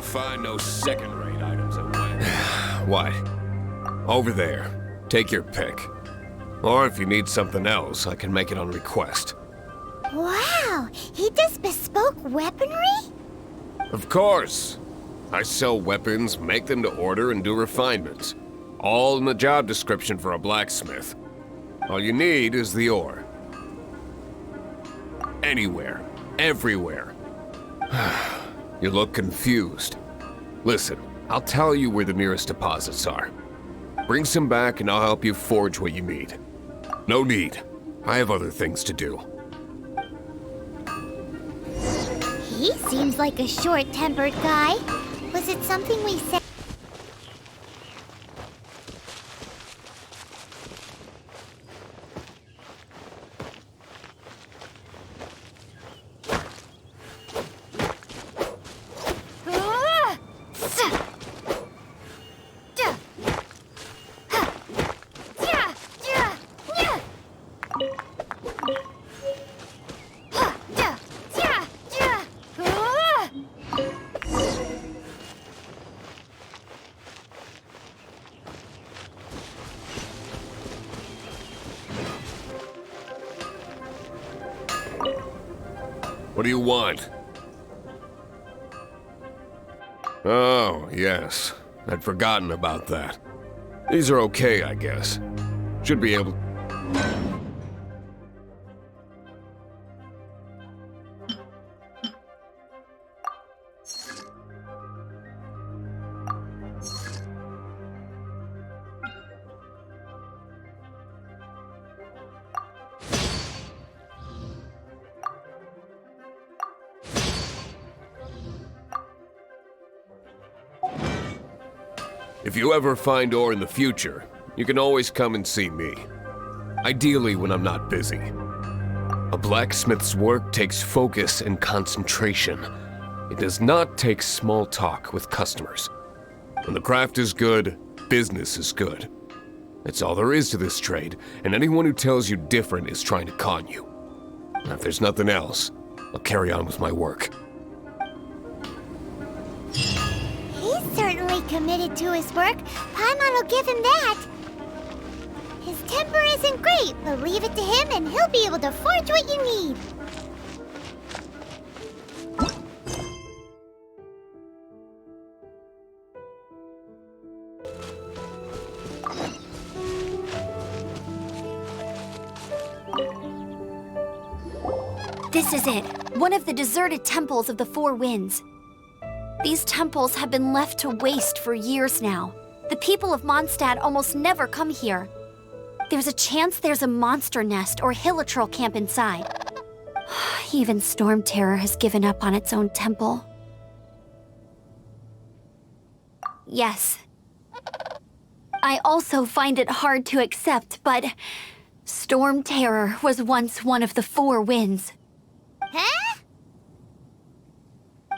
find no second-rate items at Wynn. What? Over there. Take your pick. Or if you need something else, I can make it on request. Wow, he does bespoke weaponry? Of course. I sell weapons, make them to order, and do refinements. All in the job description for a blacksmith. All you need is the ore. Anywhere. Everywhere. You look confused. Listen, I'll tell you where the nearest deposits are. Bring some back and I'll help you forge what you need. No need. I have other things to do. He seems like a short-tempered guy. Was it something we said? What do you want? Oh, yes. I'd forgotten about that. These are okay, I guess. Should be able... If you ever find ore in the future, you can always come and see me. Ideally when I'm not busy. A blacksmith's work takes focus and concentration. It does not take small talk with customers. When the craft is good, business is good. That's all there is to this trade, and anyone who tells you different is trying to con you. Now, if there's nothing else, I'll carry on with my work. He's certainly committed to his work. Paimon will give him that. His temper isn't great, but leave it to him and he'll be able to forge what you need. This is it, one of the deserted temples of the Four Winds. These temples have been left to waste for years now. The people of Mondstadt almost never come here. There's a chance there's a monster nest or hilitrol camp inside. Even Stormterror has given up on its own temple. Yes. I also find it hard to accept, but Stormterror was once one of the Four Winds. Huh?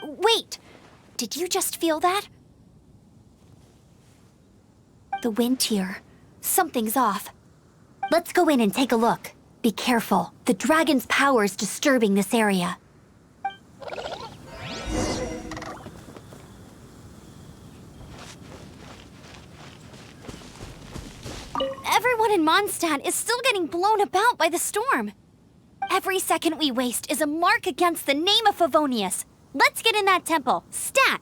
Wait! Did you just feel that? The wind here. Something's off. Let's go in and take a look. Be careful. The dragon's power is disturbing this area. Everyone in Mondstadt is still getting blown about by the storm. Every second we waste is a mark against the name of Favonius. Let's get in that temple. Stat!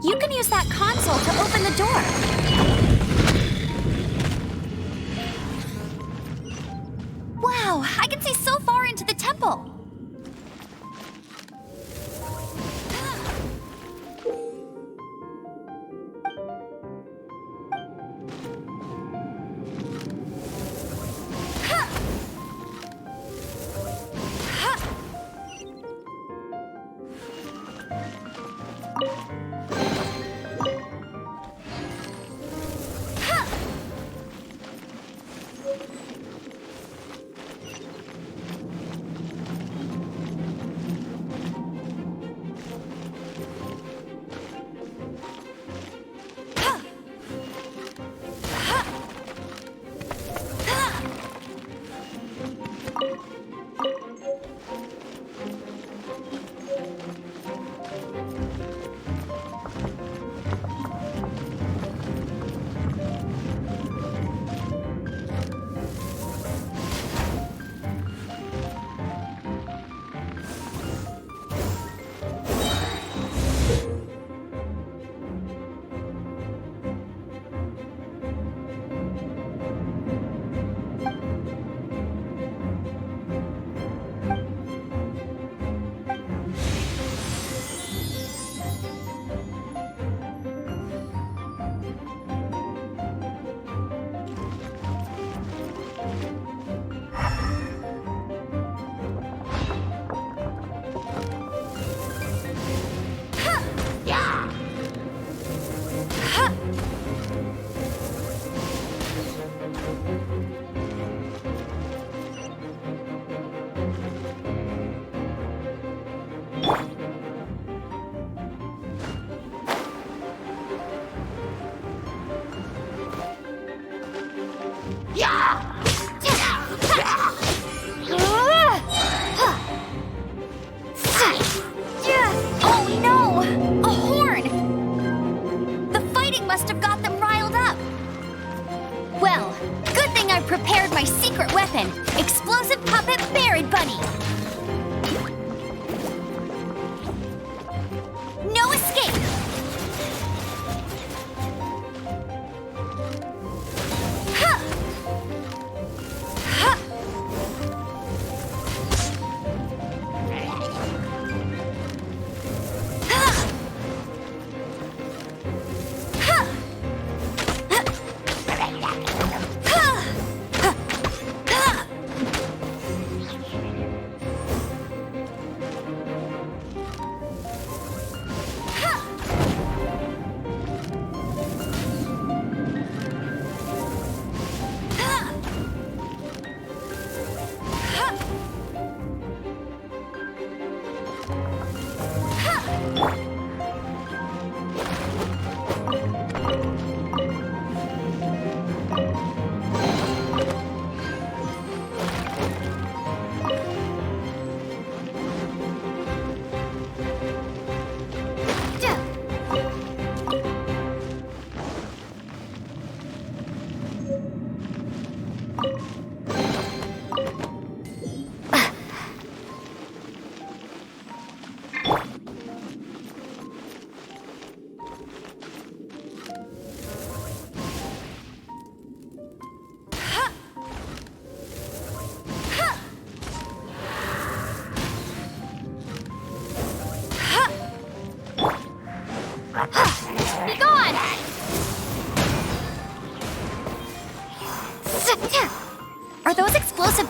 You can use that console to open the door. Wow, I can see so far into the temple.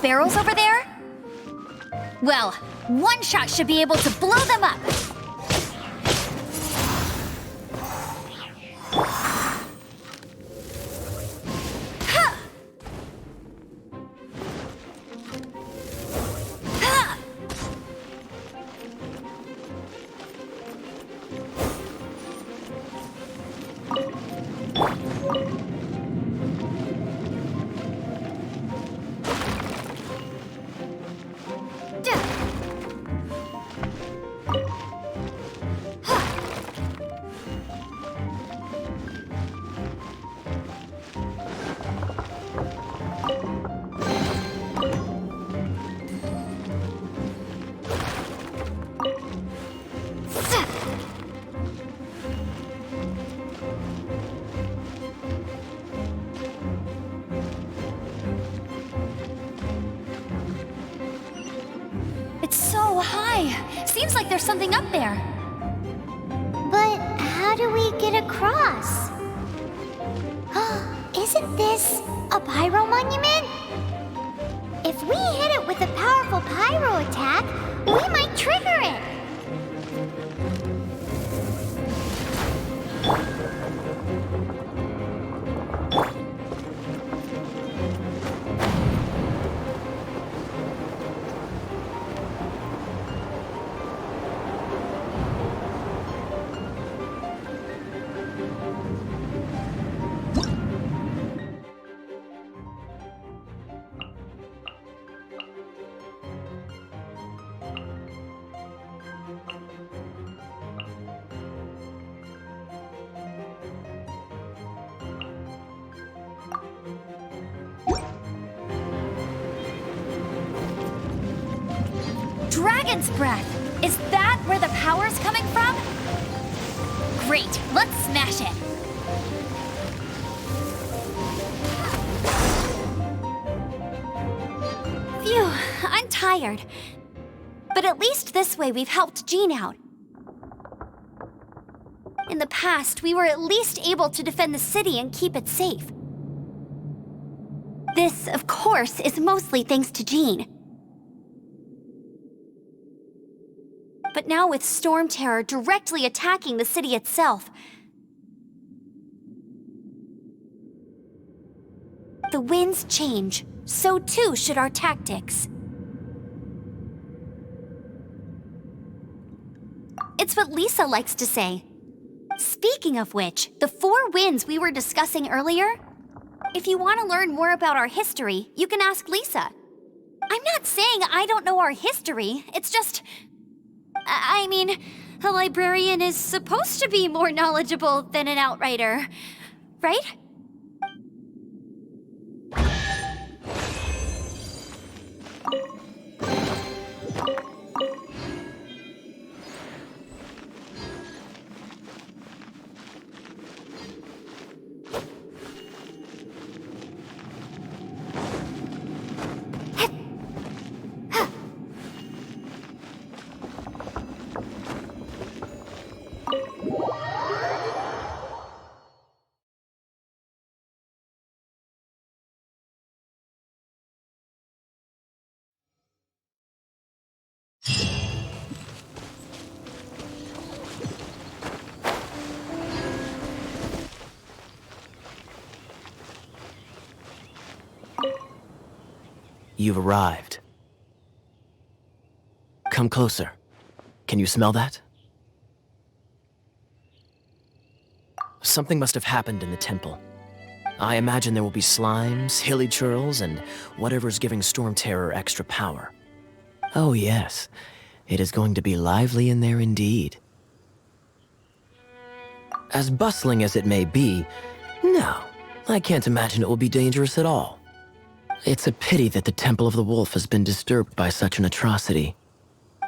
barrels over there? Well, one shot should be able to blow them up. It's so high. Seems like there's something up there. But how do we get across? Isn't this a pyro monument? If we hit it with a powerful pyro attack, we might trigger it. Dragon's breath! Is that where the power's coming from? Great, let's smash it! Phew, I'm tired. But at least this way we've helped Jean out. In the past, we were at least able to defend the city and keep it safe. This, of course, is mostly thanks to Jean. But now with Stormterror directly attacking the city itself, the winds change, so too should our tactics. It's what Lisa likes to say. Speaking of which, the four winds we were discussing earlier, if you want to learn more about our history, you can ask Lisa. I'm not saying I don't know our history, it's just... I mean, a librarian is supposed to be more knowledgeable than an outrider, right? You've arrived. Come closer. Can you smell that? Something must have happened in the temple. I imagine there will be slimes, hilly churls, and whatever's giving Stormterror extra power. Oh yes, it is going to be lively in there indeed. As bustling as it may be, no, I can't imagine it will be dangerous at all. It's a pity that the Temple of the Wolf has been disturbed by such an atrocity.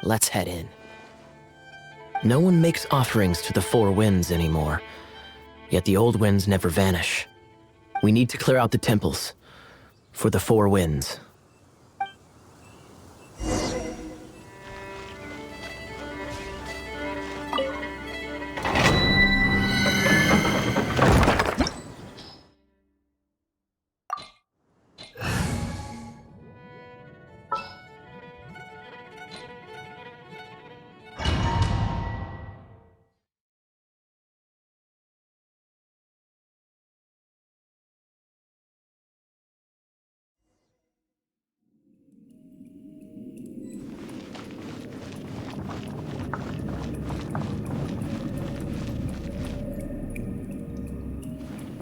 Let's head in. No one makes offerings to the Four Winds anymore, yet the old winds never vanish. We need to clear out the temples for the Four Winds.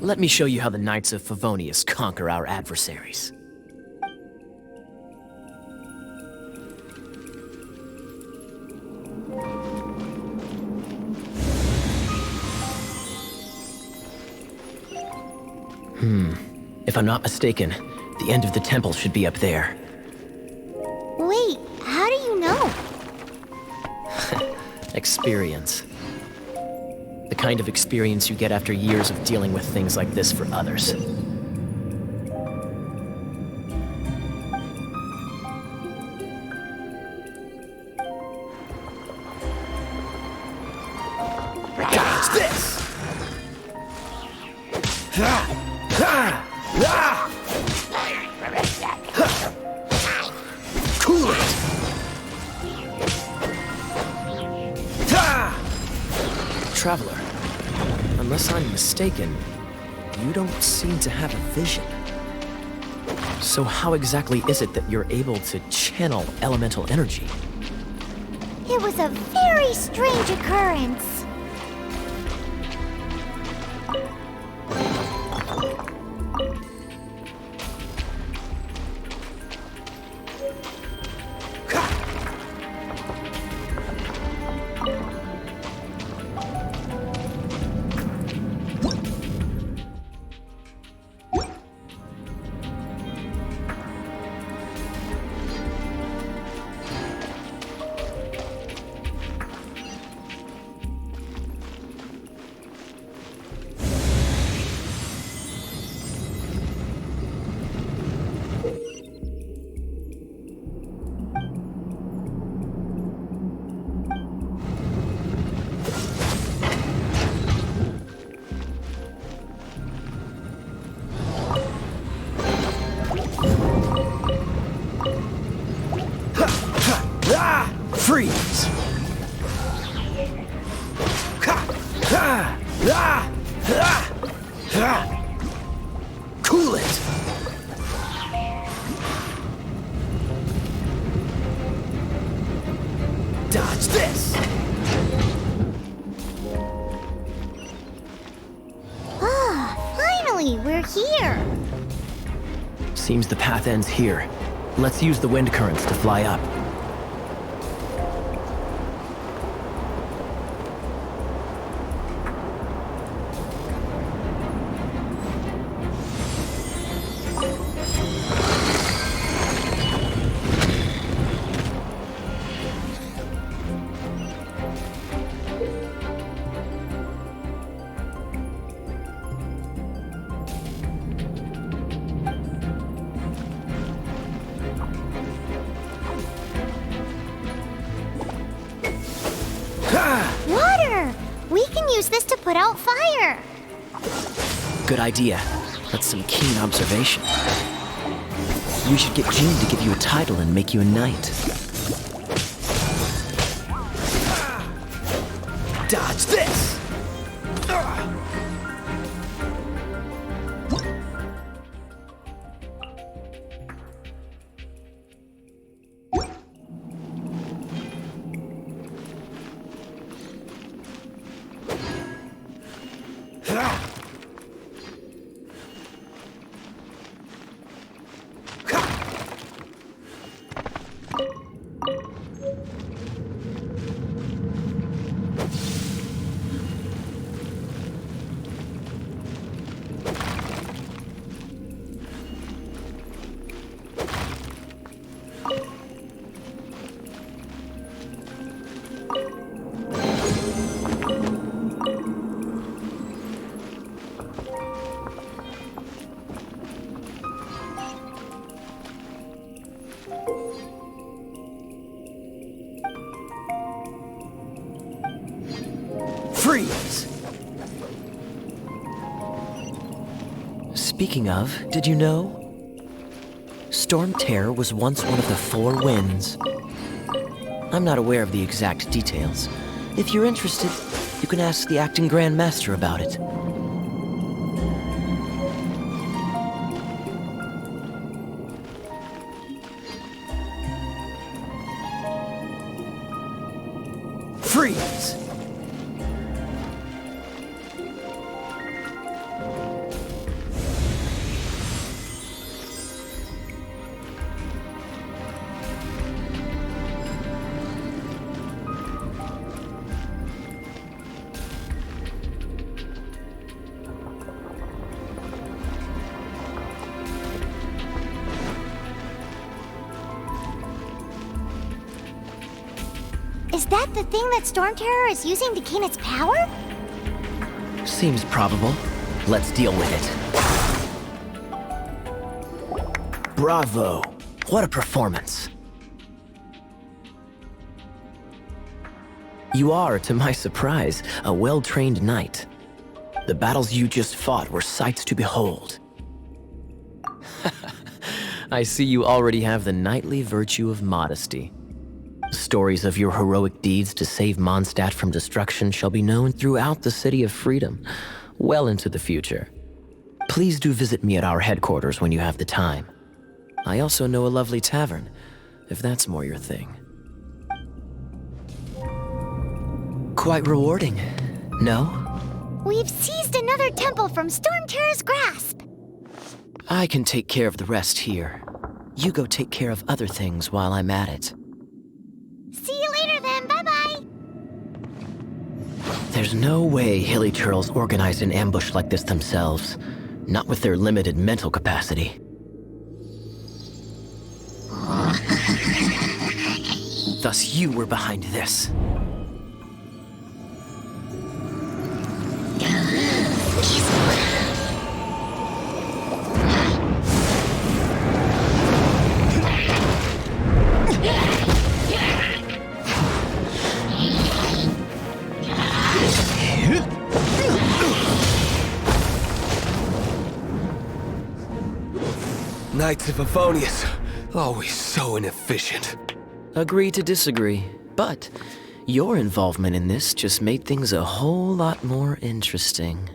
Let me show you how the Knights of Favonius conquer our adversaries. If I'm not mistaken, the end of the temple should be up there. Wait, how do you know? Experience. The kind of experience you get after years of dealing with things like this for others. Dodge this! Cool it! Traveler, unless I'm mistaken, you don't seem to have a vision. So how exactly is it that you're able to channel elemental energy? It was a very strange occurrence. Freeze! Cool it! Dodge this! Finally, we're here. Seems the path ends here. Let's use the wind currents to fly up. Water! We can use this to put out fire. Good idea. That's some keen observation. We should get June to give you a title and make you a knight. Dodge this! Freeze! Speaking of, did you know? Stormterror was once one of the Four Winds. I'm not aware of the exact details. If you're interested, you can ask the acting Grand Master about it. Freeze! Is that the thing that Stormterror is using to gain its power? Seems probable. Let's deal with it. Bravo! What a performance. You are, to my surprise, a well-trained knight. The battles you just fought were sights to behold. I see you already have the knightly virtue of modesty. Stories of your heroic deeds to save Mondstadt from destruction shall be known throughout the City of Freedom, well into the future. Please do visit me at our headquarters when you have the time. I also know a lovely tavern, if that's more your thing. Quite rewarding, no? We've seized another temple from Stormterror's grasp. I can take care of the rest here. You go take care of other things while I'm at it. See you later then, bye-bye. There's no way Hilly Churls organized an ambush like this themselves, not with their limited mental capacity. Thus you were behind this. Knights of Favonius, always so inefficient. Agree to disagree, but your involvement in this just made things a whole lot more interesting.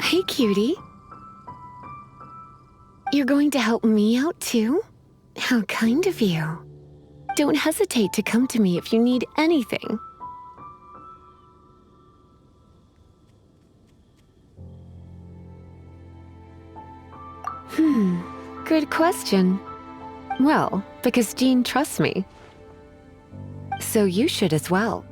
Hey, cutie. You're going to help me out, too? How kind of you. Don't hesitate to come to me if you need anything. Good question. Well, because Jean trusts me. So you should as well.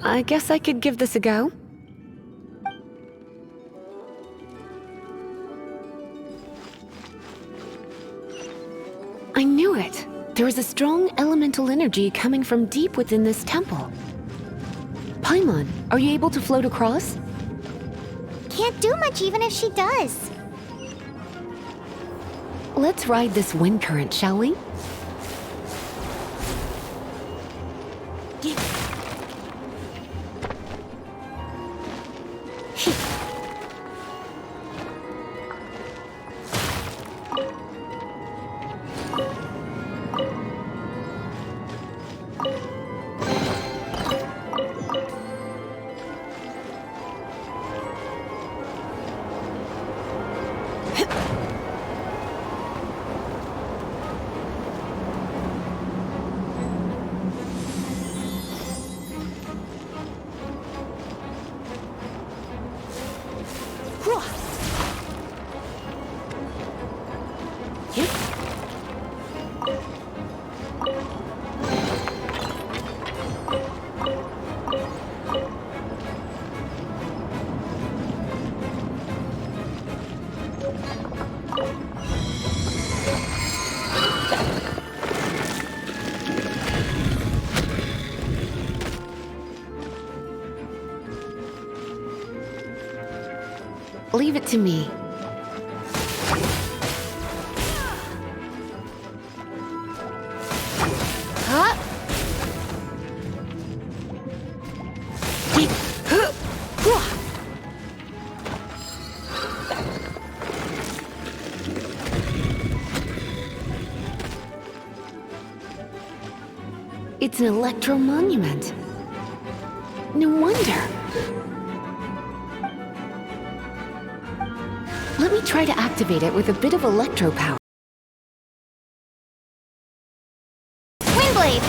I guess I could give this a go. I knew it. There is a strong elemental energy coming from deep within this temple. Paimon, are you able to float across? Can't do much even if she does. Let's ride this wind current, shall we? Leave it to me. Huh? It's an electro monument. No wonder. Let me try to activate it with a bit of electro power. Windblade!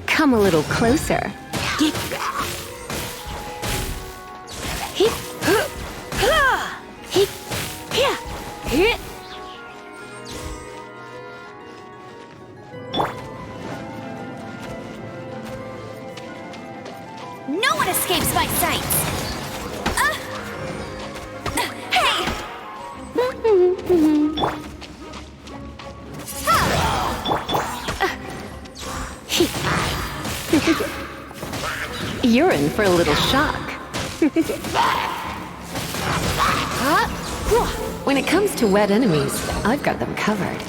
Come a little closer. No one escapes my sight! Hey! You're in for a little shock. When it comes to wet enemies, I've got them covered.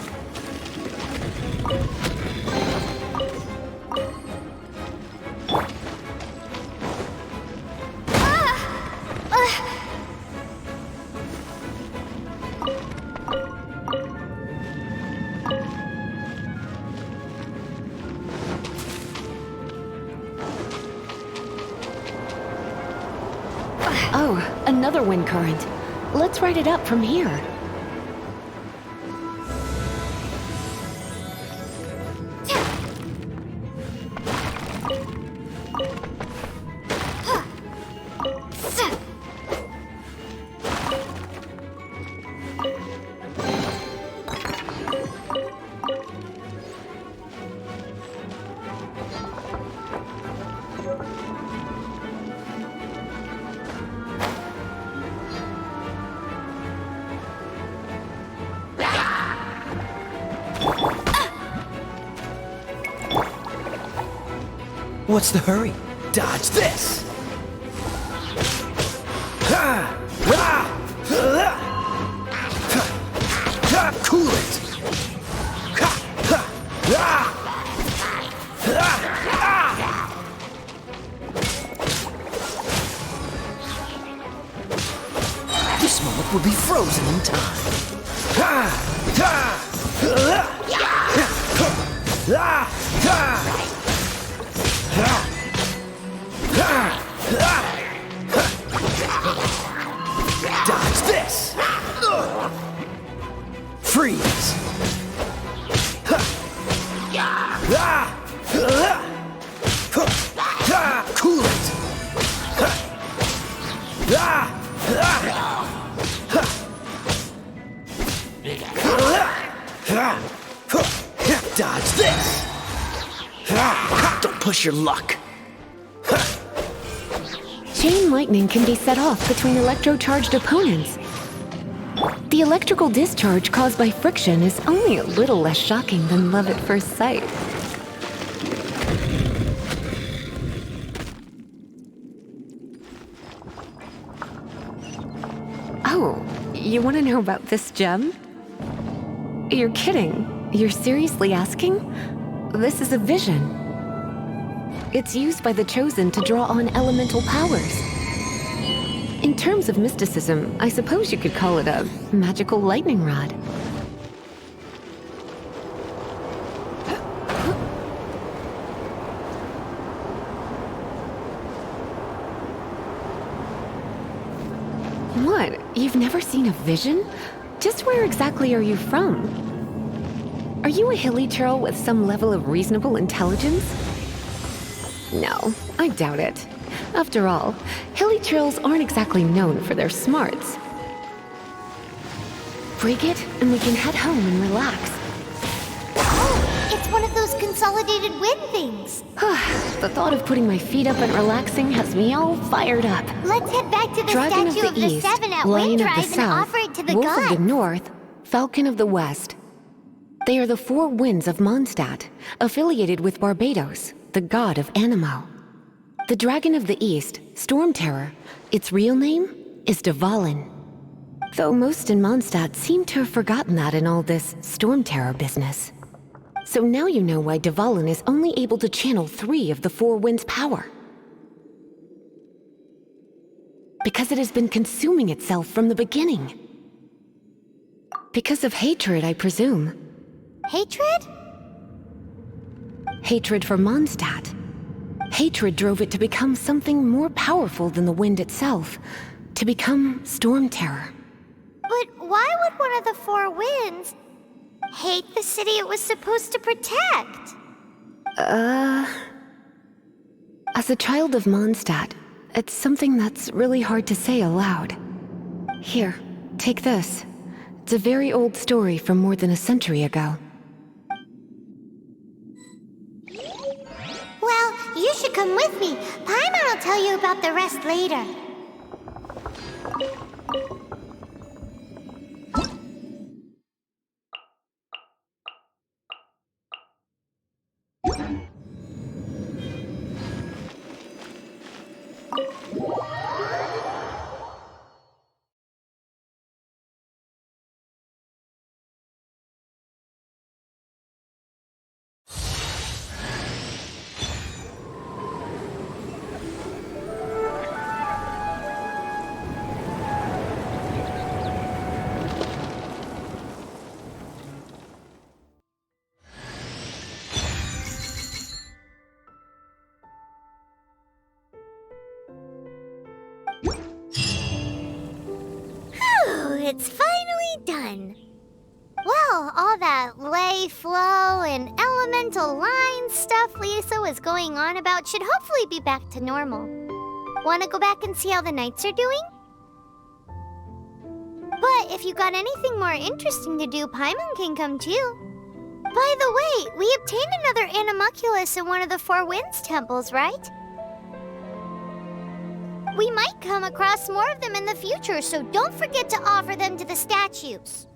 Oh, another wind current. Let's ride it up from here. What's the hurry? Dodge this! Cool it! This moment will be frozen in time. Dodge this! Freeze! Cool it! Dodge this! Don't push your luck! Chain lightning can be set off between electro-charged opponents. The electrical discharge caused by friction is only a little less shocking than love at first sight. Oh, you want to know about this gem? You're kidding. You're seriously asking? This is a vision. It's used by the Chosen to draw on elemental powers. In terms of mysticism, I suppose you could call it a magical lightning rod. What? You've never seen a vision? Just where exactly are you from? Are you a hilly churl with some level of reasonable intelligence? No, I doubt it. After all, hilly trails aren't exactly known for their smarts. Break it, and we can head home and relax. Oh, it's one of those consolidated wind things. The thought of putting my feet up and relaxing has me all fired up. Let's head back to the Dragon statue of the East, Seven at Lion Wind of the Drive and South, offer it to the Wolf gods. of the North, Falcon of the West. They are the four winds of Mondstadt, affiliated with Barbados, the god of Anemo. The Dragon of the East, Stormterror, its real name is Dvalin. Though most in Mondstadt seem to have forgotten that in all this Stormterror business. So now you know why Dvalin is only able to channel 3 of the four winds' power. Because it has been consuming itself from the beginning. Because of hatred, I presume. Hatred? Hatred for Mondstadt. Hatred drove it to become something more powerful than the wind itself. To become Stormterror. But why would one of the four winds hate the city it was supposed to protect? As a child of Mondstadt, it's something that's really hard to say aloud. Here, take this. It's a very old story from more than a century ago. Well, you should come with me. Paimon will tell you about the rest later. It's finally done. Well, all that lay, flow, and elemental line stuff Lisa was going on about should hopefully be back to normal. Want to go back and see how the knights are doing? But if you got anything more interesting to do, Paimon can come too. By the way, we obtained another animalculus in one of the Four Winds temples, right? We might come across more of them in the future, so don't forget to offer them to the statues.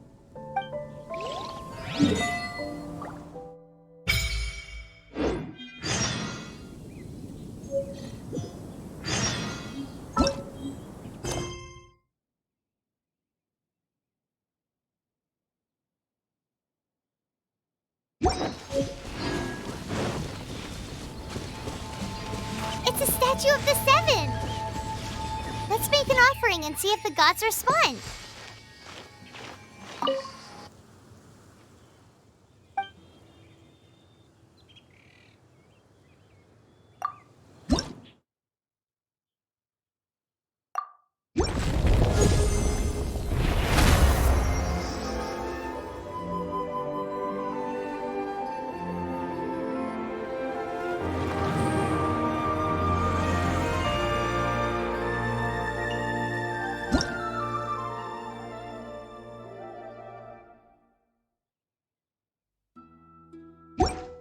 It's a statue of the Seven! Let's make an offering and see if the gods respond.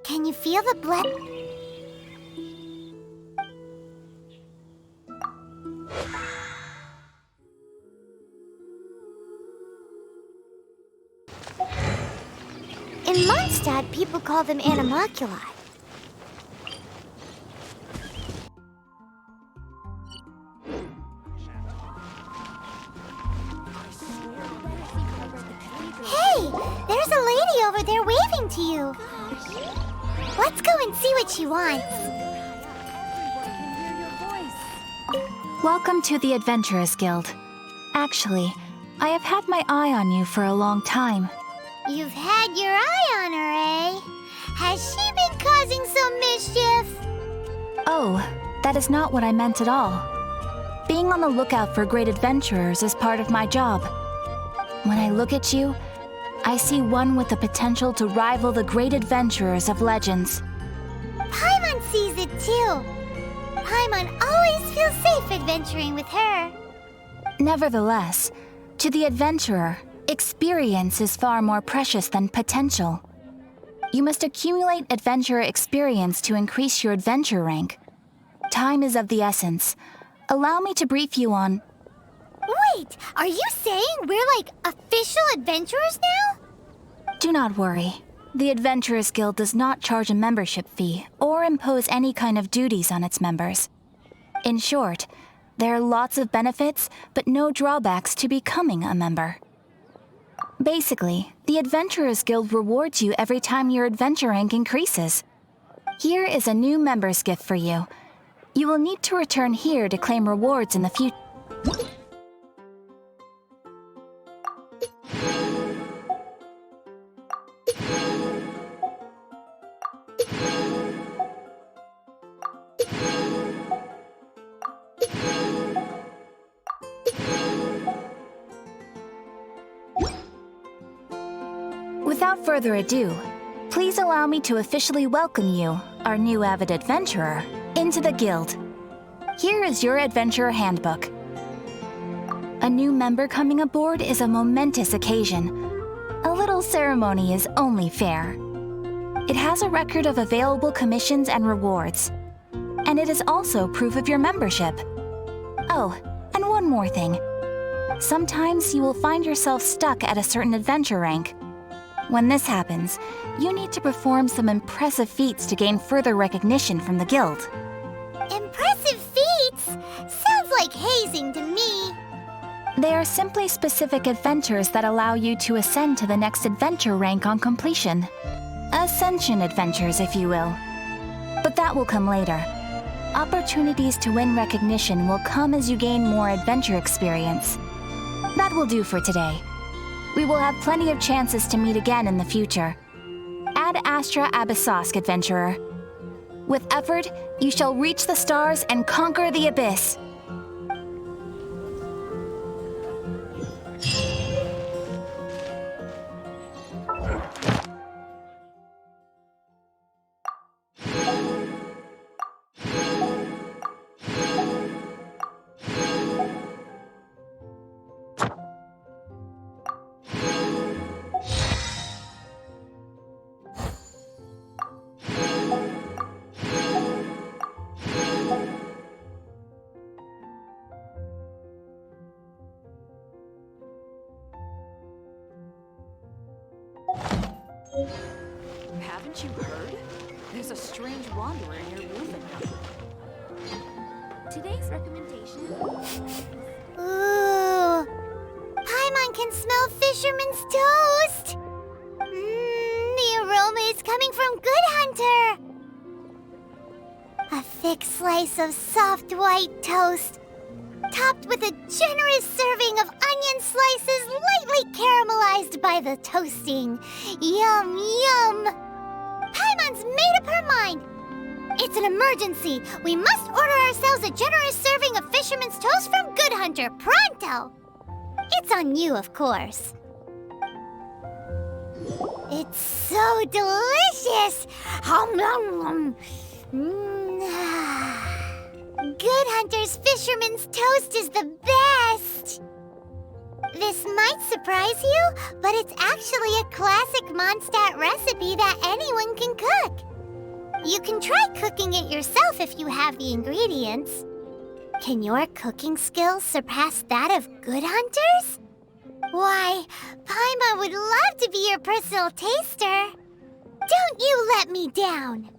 Can you feel the blood? In Mondstadt, people call them animalculi. Hey, there's a lady over there waving to you. Let's go and see what she wants. Welcome to the Adventurers Guild. Actually, I have had my eye on you for a long time. You've had your eye on her, eh? Has she been causing some mischief? Oh, that is not what I meant at all. Being on the lookout for great adventurers is part of my job. When I look at you, I see one with the potential to rival the great adventurers of legends. Paimon sees it too. Paimon always feels safe adventuring with her. Nevertheless, to the adventurer, experience is far more precious than potential. You must accumulate adventurer experience to increase your adventure rank. Time is of the essence. Allow me to brief you on... Wait, are you saying we're like official adventurers now? Do not worry. The Adventurers Guild does not charge a membership fee or impose any kind of duties on its members. In short, there are lots of benefits, but no drawbacks to becoming a member. Basically, the Adventurers Guild rewards you every time your adventure rank increases. Here is a new member's gift for you. You will need to return here to claim rewards in the future. Without further ado, please allow me to officially welcome you, our new avid adventurer, into the guild. Here is your adventurer handbook. A new member coming aboard is a momentous occasion. A little ceremony is only fair. It has a record of available commissions and rewards, and it is also proof of your membership. Oh, and one more thing. Sometimes you will find yourself stuck at a certain adventure rank. When this happens, you need to perform some impressive feats to gain further recognition from the guild. Impressive feats? Sounds like hazing to me. They are simply specific adventures that allow you to ascend to the next adventure rank on completion. Ascension adventures, if you will. But that will come later. Opportunities to win recognition will come as you gain more adventure experience. That will do for today. We will have plenty of chances to meet again in the future. Ad Astra Abyssosk, adventurer. With effort, you shall reach the stars and conquer the abyss. Haven't you heard? There's a strange wanderer near Wolfenham. Today's recommendation... Ooh. Paimon can smell fisherman's toast. The aroma is coming from Good Hunter. A thick slice of soft white toast, topped with a generous serving of onion slices lightly caramelized by the toasting. Yum, yum! Paimon's made up her mind! It's an emergency! We must order ourselves a generous serving of fisherman's toast from Good Hunter, pronto! It's on you, of course. It's so delicious! Hum, nom, nom. Good Hunter's fisherman's toast is the best! This might surprise you, but it's actually a classic Mondstadt recipe that anyone can cook. You can try cooking it yourself if you have the ingredients. Can your cooking skills surpass that of Good Hunter's? Why, Paimon would love to be your personal taster. Don't you let me down!